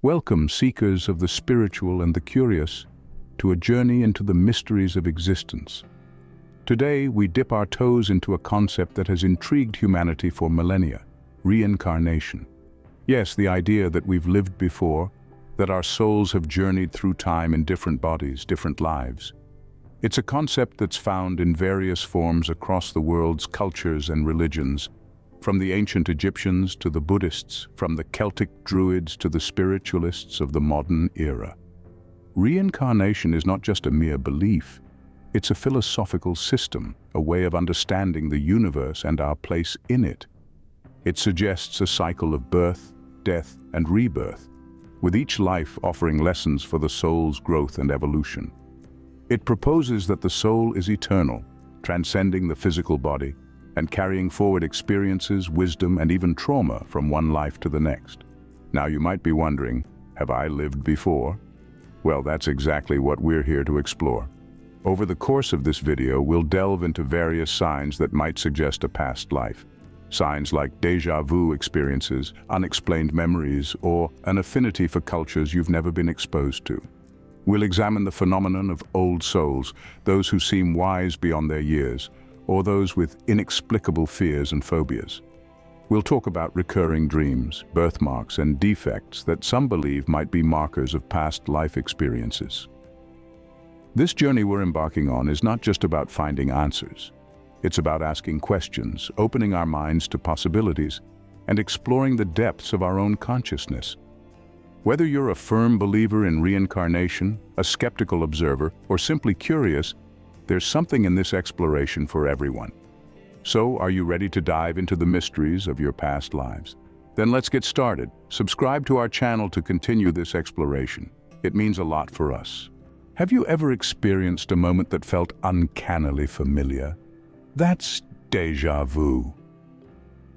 Welcome, seekers of the spiritual and the curious, to a journey into the mysteries of existence. Today, we dip our toes into a concept that has intrigued humanity for millennia: reincarnation. Yes, the idea that we've lived before, that our souls have journeyed through time in different bodies, different lives. It's a concept that's found in various forms across the world's cultures and religions, from the ancient Egyptians to the Buddhists, from the Celtic Druids to the spiritualists of the modern era. Reincarnation is not just a mere belief, it's a philosophical system, a way of understanding the universe and our place in it. It suggests a cycle of birth, death, and rebirth, with each life offering lessons for the soul's growth and evolution. It proposes that the soul is eternal, transcending the physical body, and carrying forward experiences, wisdom, and even trauma from one life to the next. Now you might be wondering, have I lived before? Well, that's exactly what we're here to explore. Over the course of this video, we'll delve into various signs that might suggest a past life. Signs like Deja Vu Experiences, Unexplained Memories, or an affinity for cultures you've never been exposed to. We'll examine the phenomenon of old souls, those who seem wise beyond their years, or those with inexplicable fears and phobias. We'll talk about recurring dreams, birthmarks, and defects that some believe might be markers of past life experiences. This journey we're embarking on is not just about finding answers. It's about asking questions, opening our minds to possibilities, and exploring the depths of our own consciousness. Whether you're a firm believer in reincarnation, a skeptical observer, or simply curious, there's something in this exploration for everyone. So, are you ready to dive into the mysteries of your past lives? Then let's get started. Subscribe to our channel to continue this exploration. It means a lot for us. Have you ever experienced a moment that felt uncannily familiar? That's déjà vu.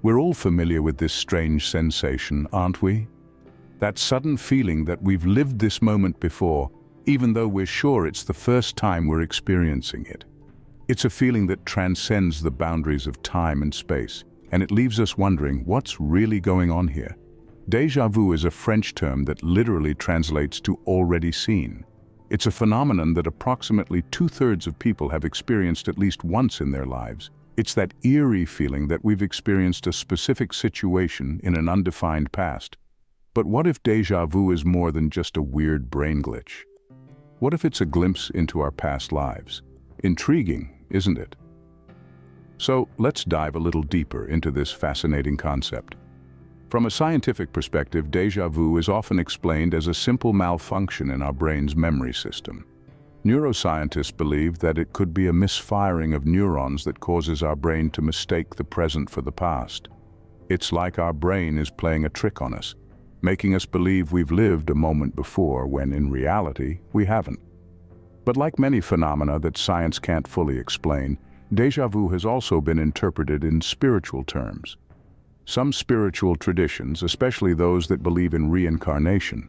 We're all familiar with this strange sensation, aren't we? That sudden feeling that we've lived this moment before, even though we're sure it's the first time we're experiencing it. It's a feeling that transcends the boundaries of time and space, and it leaves us wondering what's really going on here. Déjà vu is a French term that literally translates to already seen. It's a phenomenon that approximately 2/3 of people have experienced at least once in their lives. It's that eerie feeling that we've experienced a specific situation in an undefined past. But what if déjà vu is more than just a weird brain glitch? What if it's a glimpse into our past lives? Intriguing, isn't it? So let's dive a little deeper into this fascinating concept. From a scientific perspective, déjà vu is often explained as a simple malfunction in our brain's memory system. Neuroscientists believe that it could be a misfiring of neurons that causes our brain to mistake the present for the past. It's like our brain is playing a trick on us, making us believe we've lived a moment before when in reality we haven't. But like many phenomena that science can't fully explain, déjà vu has also been interpreted in spiritual terms. Some spiritual traditions, especially those that believe in reincarnation,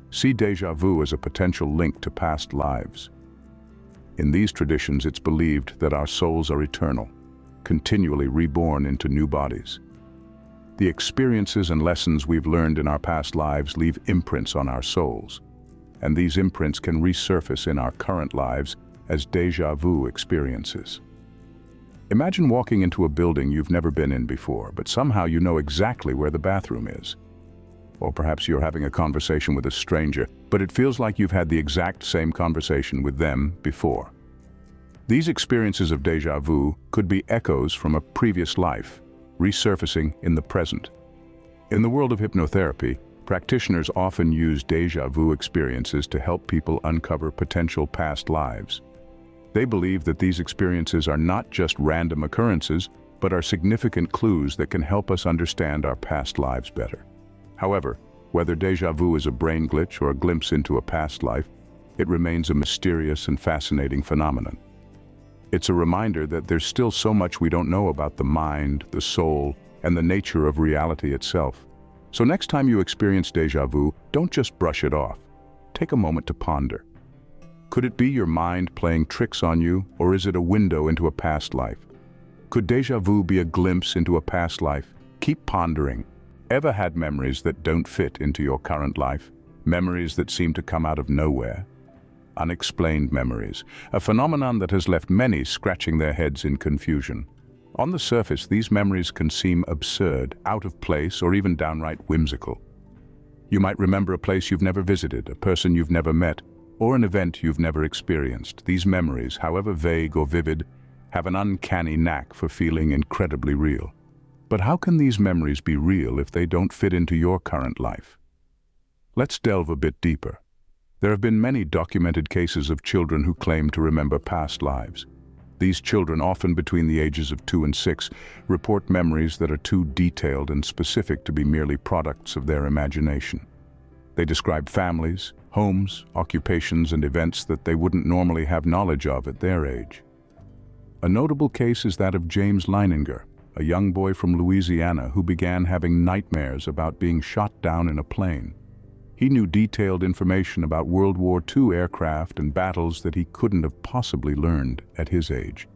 see déjà vu as a potential link to past lives. In these traditions, it's believed that our souls are eternal, continually reborn into new bodies. The experiences and lessons we've learned in our past lives leave imprints on our souls, and these imprints can resurface in our current lives as déjà vu experiences. Imagine walking into a building you've never been in before, but somehow you know exactly where the bathroom is. Or perhaps you're having a conversation with a stranger, but it feels like you've had the exact same conversation with them before. These experiences of déjà vu could be echoes from a previous life, resurfacing in the present. In the world of hypnotherapy, practitioners often use déjà vu experiences to help people uncover potential past lives. They believe that these experiences are not just random occurrences, but are significant clues that can help us understand our past lives better. However, whether déjà vu is a brain glitch or a glimpse into a past life, it remains a mysterious and fascinating phenomenon. It's a reminder that there's still so much we don't know about the mind, the soul, and the nature of reality itself. So next time you experience déjà vu, don't just brush it off. Take a moment to ponder. Could it be your mind playing tricks on you, or is it a window into a past life? Could déjà vu be a glimpse into a past life? Keep pondering. Ever had memories that don't fit into your current life? memories that seem to come out of nowhere. Unexplained memories, a phenomenon that has left many scratching their heads in confusion. On the surface, these memories can seem absurd, out of place, or even downright whimsical. You might remember a place you've never visited, a person you've never met, or an event you've never experienced. These memories, however vague or vivid, have an uncanny knack for feeling incredibly real. But how can these memories be real if they don't fit into your current life? Let's delve a bit deeper. There have been many documented cases of children who claim to remember past lives. These children, often between the ages of 2 and 6, report memories that are too detailed and specific to be merely products of their imagination. They describe families, homes, occupations, and events that they wouldn't normally have knowledge of at their age. A notable case is that of James Leininger, a young boy from Louisiana who began having nightmares about being shot down in a plane. He knew detailed information about World War II aircraft and battles that he couldn't have possibly learned at his age.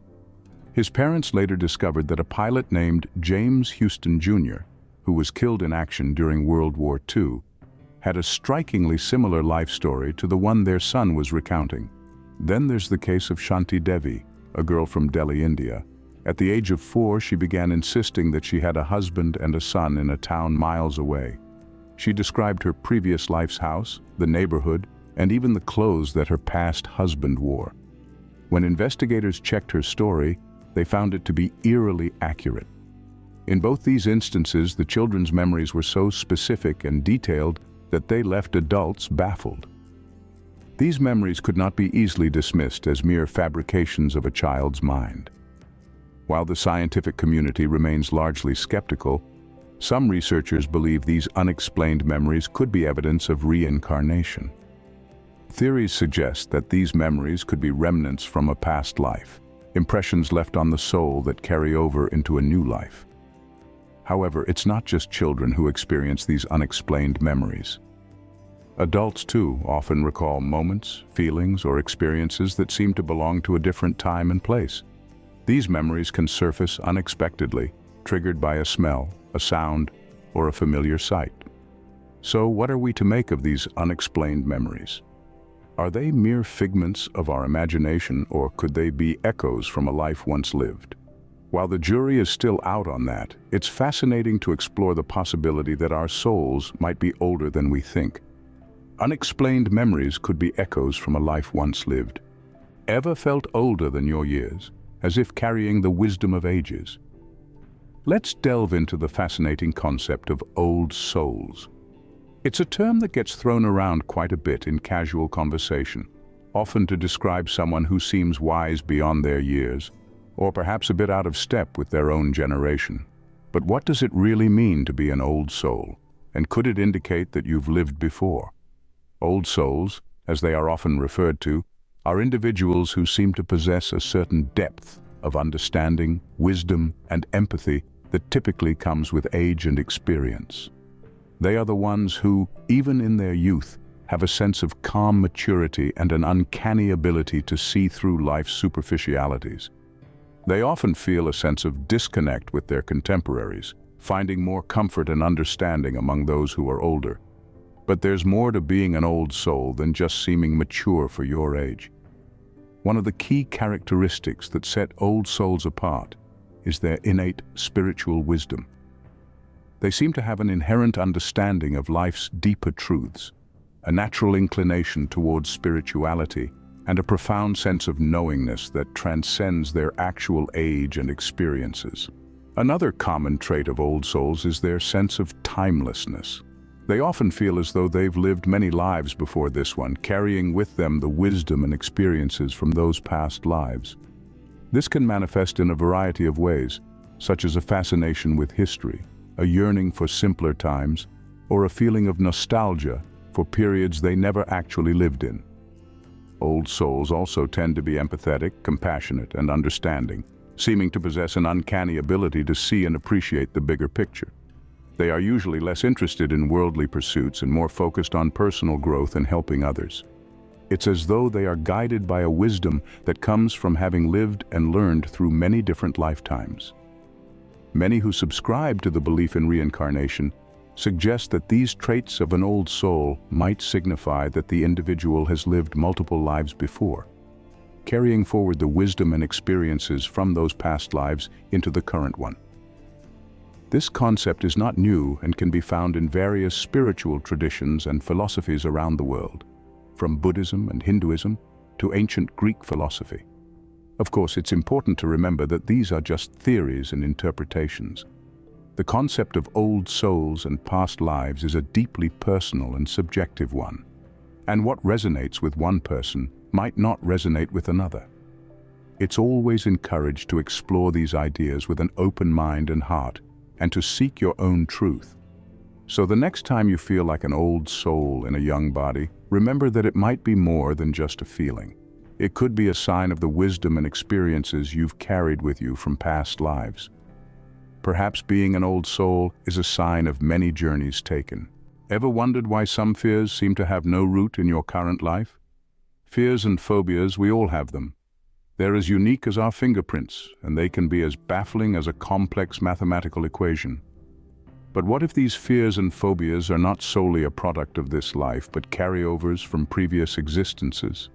His parents later discovered that a pilot named James Houston Jr., who was killed in action during World War II, had a strikingly similar life story to the one their son was recounting. Then there's the case of Shanti Devi, a girl from Delhi, India. At the age of 4, she began insisting that she had a husband and a son in a town miles away. She described her previous life's house, the neighborhood, and even the clothes that her past husband wore. When investigators checked her story, they found it to be eerily accurate. In both these instances, the children's memories were so specific and detailed that they left adults baffled. These memories could not be easily dismissed as mere fabrications of a child's mind. While the scientific community remains largely skeptical, some researchers believe these unexplained memories could be evidence of reincarnation. Theories suggest that these memories could be remnants from a past life, impressions left on the soul that carry over into a new life. However, it's not just children who experience these unexplained memories. Adults, too, often recall moments, feelings, or experiences that seem to belong to a different time and place. These memories can surface unexpectedly, triggered by a smell, a sound, or a familiar sight. So what are we to make of these unexplained memories? Are they mere figments of our imagination, or could they be echoes from a life once lived? While the jury is still out on that, it's fascinating to explore the possibility that our souls might be older than we think. Unexplained memories could be echoes from a life once lived. Ever felt older than your years, as if carrying the wisdom of ages? Let's delve into the fascinating concept of old souls. It's a term that gets thrown around quite a bit in casual conversation, often to describe someone who seems wise beyond their years, or perhaps a bit out of step with their own generation. But what does it really mean to be an old soul? And could it indicate that you've lived before? Old souls, as they are often referred to, are individuals who seem to possess a certain depth of understanding, wisdom, and empathy that typically comes with age and experience. They are the ones who, even in their youth, have a sense of calm maturity and an uncanny ability to see through life's superficialities. They often feel a sense of disconnect with their contemporaries, finding more comfort and understanding among those who are older. But there's more to being an old soul than just seeming mature for your age. One of the key characteristics that set old souls apart is their innate spiritual wisdom. They seem to have an inherent understanding of life's deeper truths, a natural inclination towards spirituality, and a profound sense of knowingness that transcends their actual age and experiences. Another common trait of old souls is their sense of timelessness. They often feel as though they've lived many lives before this one, carrying with them the wisdom and experiences from those past lives. This can manifest in a variety of ways, such as a fascination with history, a yearning for simpler times, or a feeling of nostalgia for periods they never actually lived in. Old souls also tend to be empathetic, compassionate, and understanding, seeming to possess an uncanny ability to see and appreciate the bigger picture. They are usually less interested in worldly pursuits and more focused on personal growth and helping others. It's as though they are guided by a wisdom that comes from having lived and learned through many different lifetimes. Many who subscribe to the belief in reincarnation suggest that these traits of an old soul might signify that the individual has lived multiple lives before, carrying forward the wisdom and experiences from those past lives into the current one. This concept is not new and can be found in various spiritual traditions and philosophies around the world, from Buddhism and Hinduism to ancient Greek philosophy. Of course, it's important to remember that these are just theories and interpretations. The concept of old souls and past lives is a deeply personal and subjective one, and what resonates with one person might not resonate with another. It's always encouraged to explore these ideas with an open mind and heart, and to seek your own truth. So the next time you feel like an old soul in a young body, remember that it might be more than just a feeling. It could be a sign of the wisdom and experiences you've carried with you from past lives. Perhaps being an old soul is a sign of many journeys taken. Ever wondered why some fears seem to have no root in your current life? Fears and phobias, we all have them. They're as unique as our fingerprints, and they can be as baffling as a complex mathematical equation. But what if these fears and phobias are not solely a product of this life, but carryovers from previous existences?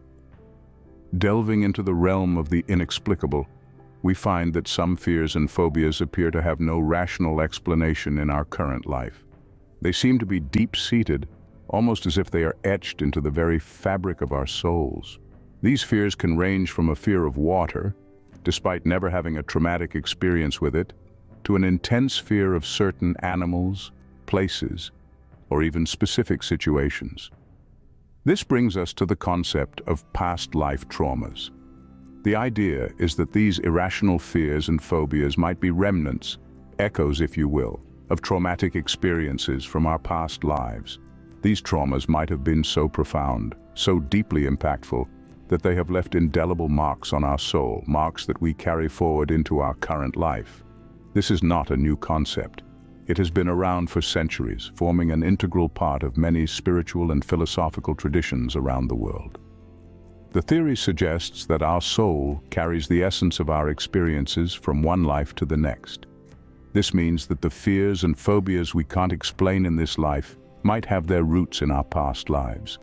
Delving into the realm of the inexplicable, we find that some fears and phobias appear to have no rational explanation in our current life. They seem to be deep-seated, almost as if they are etched into the very fabric of our souls. These fears can range from a fear of water, despite never having a traumatic experience with it, to an intense fear of certain animals, places, or even specific situations. This brings us to the concept of past life traumas. The idea is that these irrational fears and phobias might be remnants, echoes if you will, of traumatic experiences from our past lives. These traumas might have been so profound, so deeply impactful, that they have left indelible marks on our soul, marks that we carry forward into our current life. This is not a new concept. It has been around for centuries, forming an integral part of many spiritual and philosophical traditions around the world. The theory suggests that our soul carries the essence of our experiences from one life to the next. This means that the fears and phobias we can't explain in this life might have their roots in our past lives.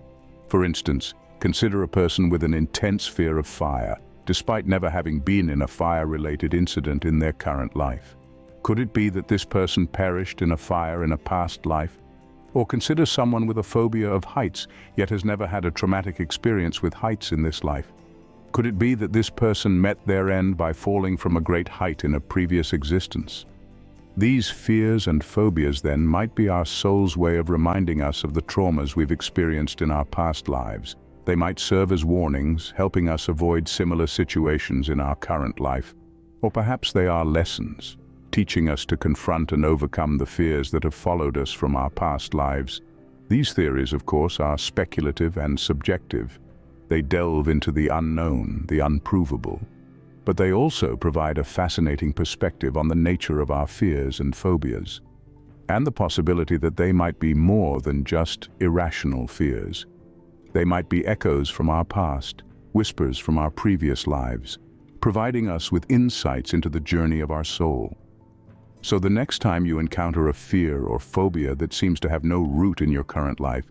For instance, consider a person with an intense fear of fire, despite never having been in a fire-related incident in their current life. Could it be that this person perished in a fire in a past life? Or consider someone with a phobia of heights, yet has never had a traumatic experience with heights in this life. Could it be that this person met their end by falling from a great height in a previous existence? These fears and phobias, then, might be our soul's way of reminding us of the traumas we've experienced in our past lives. They might serve as warnings, helping us avoid similar situations in our current life. Or perhaps they are lessons, teaching us to confront and overcome the fears that have followed us from our past lives. These theories, of course, are speculative and subjective. They delve into the unknown, the unprovable. But they also provide a fascinating perspective on the nature of our fears and phobias, and the possibility that they might be more than just irrational fears. They might be echoes from our past, whispers from our previous lives, providing us with insights into the journey of our soul. So the next time you encounter a fear or phobia that seems to have no root in your current life,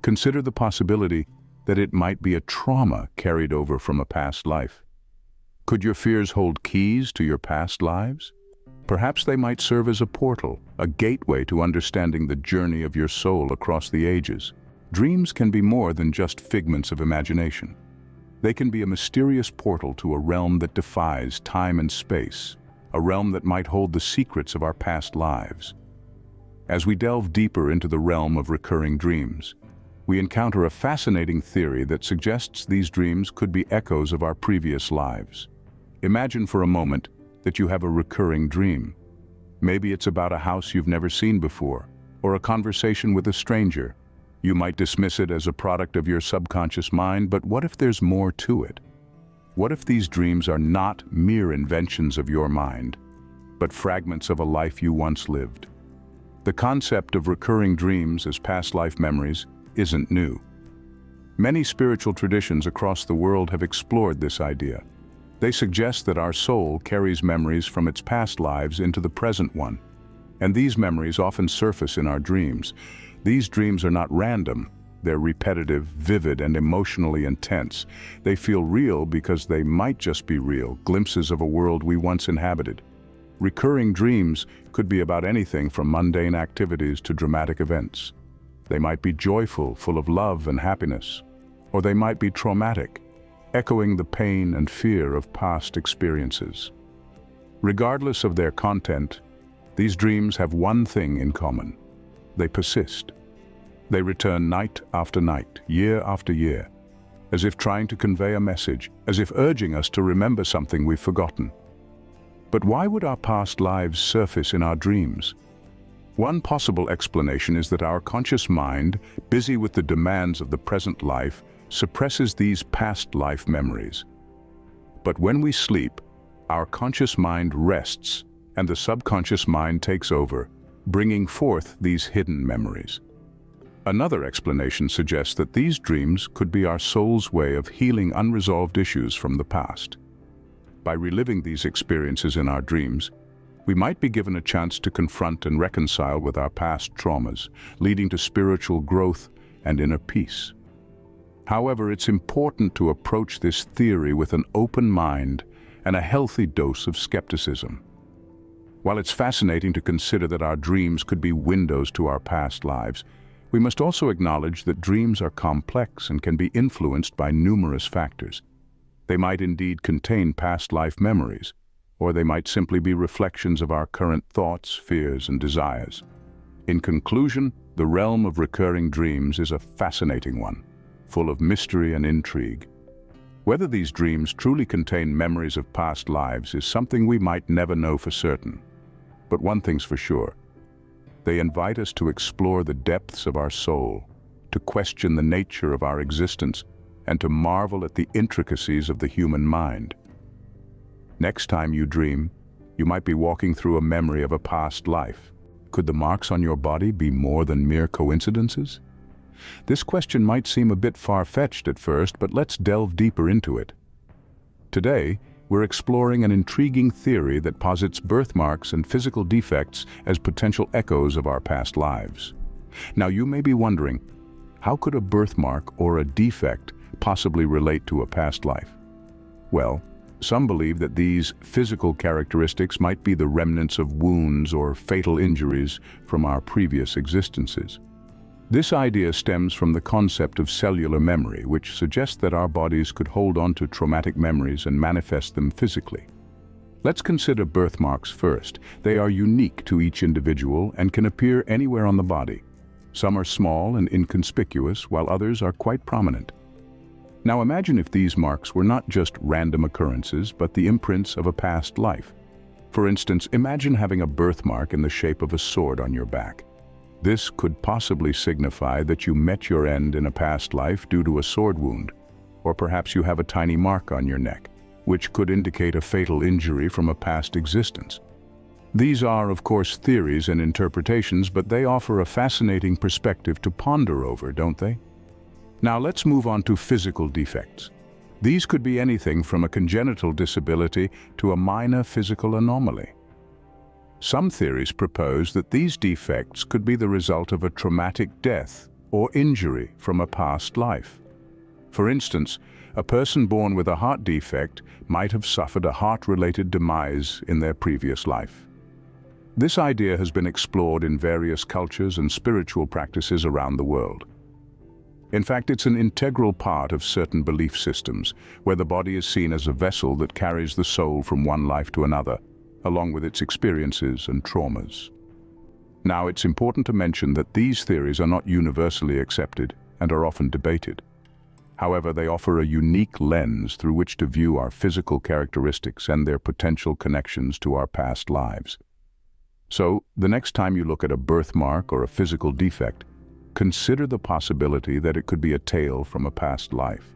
consider the possibility that it might be a trauma carried over from a past life. Could your fears hold keys to your past lives? Perhaps they might serve as a portal, a gateway to understanding the journey of your soul across the ages. Dreams can be more than just figments of imagination. They can be a mysterious portal to a realm that defies time and space, a realm that might hold the secrets of our past lives. As we delve deeper into the realm of recurring dreams, we encounter a fascinating theory that suggests these dreams could be echoes of our previous lives. Imagine for a moment that you have a recurring dream. Maybe it's about a house you've never seen before, or a conversation with a stranger. You might dismiss it as a product of your subconscious mind, but what if there's more to it? What if these dreams are not mere inventions of your mind, but fragments of a life you once lived? The concept of recurring dreams as past life memories isn't new. Many spiritual traditions across the world have explored this idea. They suggest that our soul carries memories from its past lives into the present one. And these memories often surface in our dreams. These dreams are not random. They're repetitive, vivid, and emotionally intense. They feel real because they might just be real, glimpses of a world we once inhabited. Recurring dreams could be about anything from mundane activities to dramatic events. They might be joyful, full of love and happiness, or they might be traumatic, echoing the pain and fear of past experiences. Regardless of their content, these dreams have one thing in common. They persist. They return night after night, year after year, as if trying to convey a message, as if urging us to remember something we've forgotten. But why would our past lives surface in our dreams? One possible explanation is that our conscious mind, busy with the demands of the present life, suppresses these past life memories. But when we sleep, our conscious mind rests, and the subconscious mind takes over, bringing forth these hidden memories. Another explanation suggests that these dreams could be our soul's way of healing unresolved issues from the past. By reliving these experiences in our dreams, we might be given a chance to confront and reconcile with our past traumas, leading to spiritual growth and inner peace. However, it's important to approach this theory with an open mind and a healthy dose of skepticism. While it's fascinating to consider that our dreams could be windows to our past lives, we must also acknowledge that dreams are complex and can be influenced by numerous factors. They might indeed contain past life memories, or they might simply be reflections of our current thoughts, fears, and desires. In conclusion, the realm of recurring dreams is a fascinating one, full of mystery and intrigue. Whether these dreams truly contain memories of past lives is something we might never know for certain. But one thing's for sure: they invite us to explore the depths of our soul, to question the nature of our existence, and to marvel at the intricacies of the human mind. Next time you dream, you might be walking through a memory of a past life. Could the marks on your body be more than mere coincidences? This question might seem a bit far-fetched at first, but let's delve deeper into it. Today, we're exploring an intriguing theory that posits birthmarks and physical defects as potential echoes of our past lives. Now, you may be wondering, how could a birthmark or a defect possibly relate to a past life? Well, some believe that these physical characteristics might be the remnants of wounds or fatal injuries from our previous existences. This idea stems from the concept of cellular memory, which suggests that our bodies could hold on to traumatic memories and manifest them physically. Let's consider birthmarks first. They are unique to each individual and can appear anywhere on the body. Some are small and inconspicuous, while others are quite prominent. Now imagine if these marks were not just random occurrences, but the imprints of a past life. For instance, imagine having a birthmark in the shape of a sword on your back. This could possibly signify that you met your end in a past life due to a sword wound, or perhaps you have a tiny mark on your neck, which could indicate a fatal injury from a past existence. These are, of course, theories and interpretations, but they offer a fascinating perspective to ponder over, don't they? Now let's move on to physical defects. These could be anything from a congenital disability to a minor physical anomaly. Some theories propose that these defects could be the result of a traumatic death or injury from a past life. For instance, a person born with a heart defect might have suffered a heart-related demise in their previous life. This idea has been explored in various cultures and spiritual practices around the world. In fact, it's an integral part of certain belief systems, where the body is seen as a vessel that carries the soul from one life to another, along with its experiences and traumas. Now, it's important to mention that these theories are not universally accepted and are often debated. However, they offer a unique lens through which to view our physical characteristics and their potential connections to our past lives. So, the next time you look at a birthmark or a physical defect, consider the possibility that it could be a tale from a past life.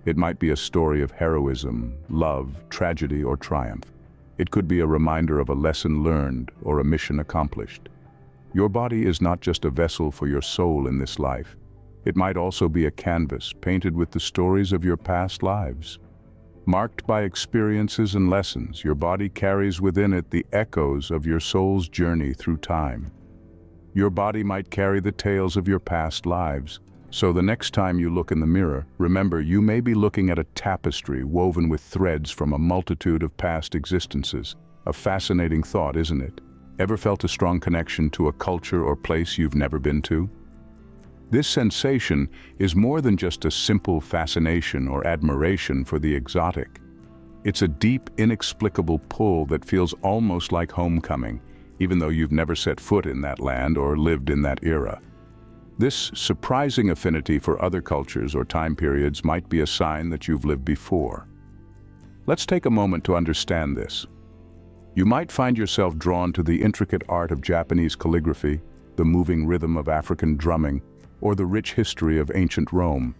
It might be a story of heroism, love, tragedy, or triumph. It could be a reminder of a lesson learned or a mission accomplished. Your body is not just a vessel for your soul in this life. It might also be a canvas painted with the stories of your past lives. Marked by experiences and lessons, your body carries within it the echoes of your soul's journey through time. Your body might carry the tales of your past lives, so the next time you look in the mirror, remember you may be looking at a tapestry woven with threads from a multitude of past existences. A fascinating thought, isn't it? Ever felt a strong connection to a culture or place you've never been to? This sensation is more than just a simple fascination or admiration for the exotic. It's a deep, inexplicable pull that feels almost like homecoming, even though you've never set foot in that land or lived in that era. This surprising affinity for other cultures or time periods might be a sign that you've lived before. Let's take a moment to understand this. You might find yourself drawn to the intricate art of Japanese calligraphy, the moving rhythm of African drumming, or the rich history of ancient Rome.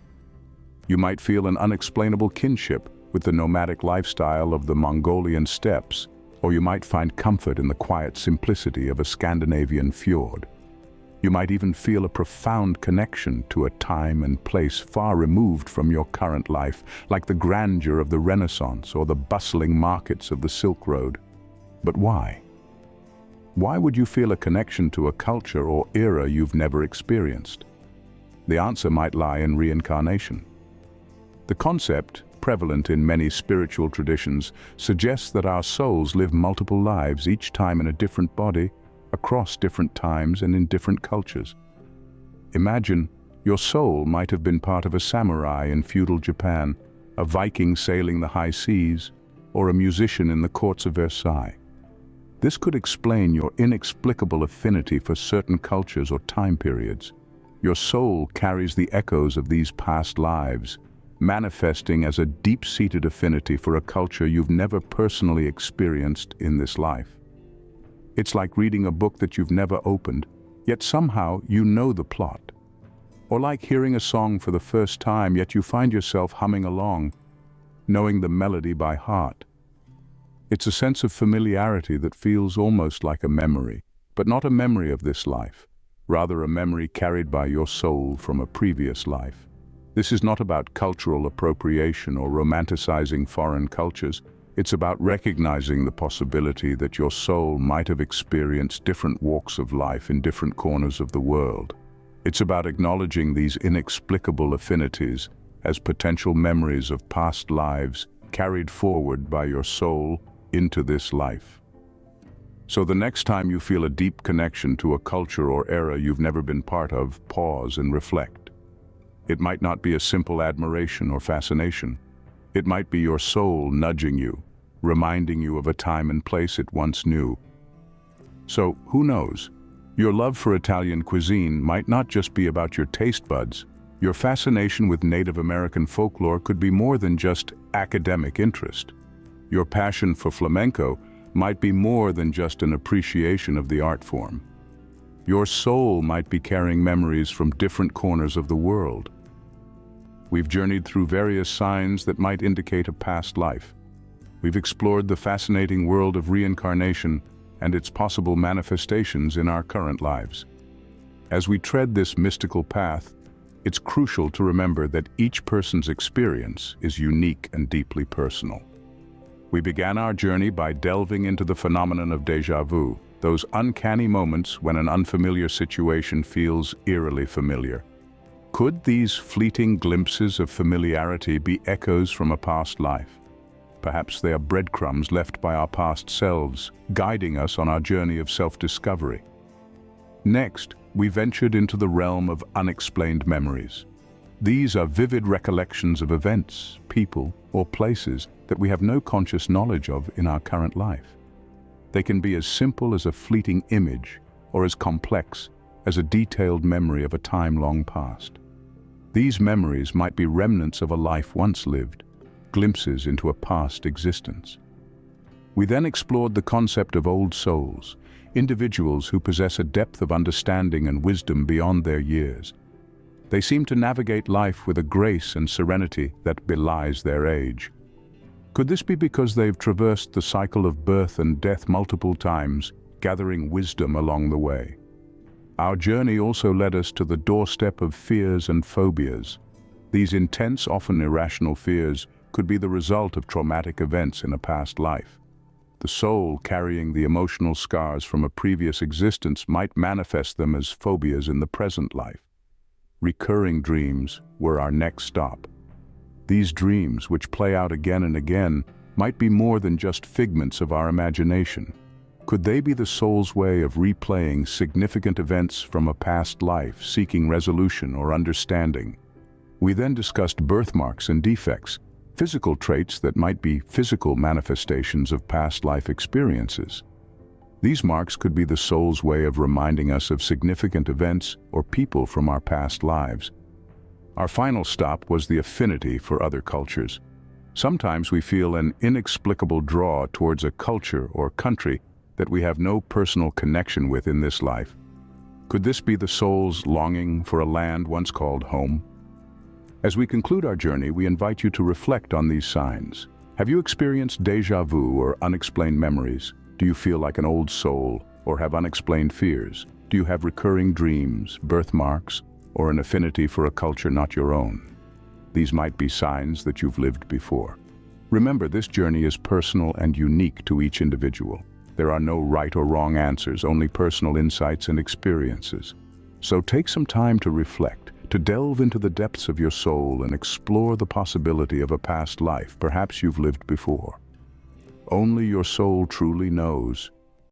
You might feel an unexplainable kinship with the nomadic lifestyle of the Mongolian steppes, or you might find comfort in the quiet simplicity of a Scandinavian fjord. You might even feel a profound connection to a time and place far removed from your current life, like the grandeur of the Renaissance or the bustling markets of the Silk Road. But why? Why would you feel a connection to a culture or era you've never experienced? The answer might lie in reincarnation. The concept, prevalent in many spiritual traditions, suggests that our souls live multiple lives, each time in a different body, across different times and in different cultures. Imagine your soul might have been part of a samurai in feudal Japan, a Viking sailing the high seas, or a musician in the courts of Versailles. This could explain your inexplicable affinity for certain cultures or time periods. Your soul carries the echoes of these past lives, manifesting as a deep-seated affinity for a culture you've never personally experienced in this life. It's like reading a book that you've never opened, yet somehow you know the plot. Or like hearing a song for the first time, yet you find yourself humming along, knowing the melody by heart. It's a sense of familiarity that feels almost like a memory, but not a memory of this life, rather a memory carried by your soul from a previous life. This is not about cultural appropriation or romanticizing foreign cultures. It's about recognizing the possibility that your soul might have experienced different walks of life in different corners of the world. It's about acknowledging these inexplicable affinities as potential memories of past lives carried forward by your soul into this life. So the next time you feel a deep connection to a culture or era you've never been part of, pause and reflect. It might not be a simple admiration or fascination. It might be your soul nudging you, reminding you of a time and place it once knew. So, who knows? Your love for Italian cuisine might not just be about your taste buds. Your fascination with Native American folklore could be more than just academic interest. Your passion for flamenco might be more than just an appreciation of the art form. Your soul might be carrying memories from different corners of the world. We've journeyed through various signs that might indicate a past life. We've explored the fascinating world of reincarnation and its possible manifestations in our current lives. As we tread this mystical path, it's crucial to remember that each person's experience is unique and deeply personal. We began our journey by delving into the phenomenon of déjà vu, those uncanny moments when an unfamiliar situation feels eerily familiar. Could these fleeting glimpses of familiarity be echoes from a past life? Perhaps they are breadcrumbs left by our past selves, guiding us on our journey of self-discovery. Next, we ventured into the realm of unexplained memories. These are vivid recollections of events, people, or places that we have no conscious knowledge of in our current life. They can be as simple as a fleeting image, or as complex as a detailed memory of a time long past. These memories might be remnants of a life once lived, glimpses into a past existence. We then explored the concept of old souls, individuals who possess a depth of understanding and wisdom beyond their years. They seem to navigate life with a grace and serenity that belies their age. Could this be because they've traversed the cycle of birth and death multiple times, gathering wisdom along the way? Our journey also led us to the doorstep of fears and phobias. These intense, often irrational fears could be the result of traumatic events in a past life. The soul, carrying the emotional scars from a previous existence, might manifest them as phobias in the present life. Recurring dreams were our next stop. These dreams, which play out again and again, might be more than just figments of our imagination. Could they be the soul's way of replaying significant events from a past life, seeking resolution or understanding? We then discussed birthmarks and defects, physical traits that might be physical manifestations of past life experiences. These marks could be the soul's way of reminding us of significant events or people from our past lives. Our final stop was the affinity for other cultures. Sometimes we feel an inexplicable draw towards a culture or country that we have no personal connection with in this life. Could this be the soul's longing for a land once called home? As we conclude our journey, we invite you to reflect on these signs. Have you experienced déjà vu or unexplained memories? Do you feel like an old soul or have unexplained fears? Do you have recurring dreams, birthmarks, or an affinity for a culture not your own? These might be signs that you've lived before. Remember, this journey is personal and unique to each individual. There are no right or wrong answers, only personal insights and experiences. So take some time to reflect, to delve into the depths of your soul and explore the possibility of a past life perhaps you've lived before. Only your soul truly knows,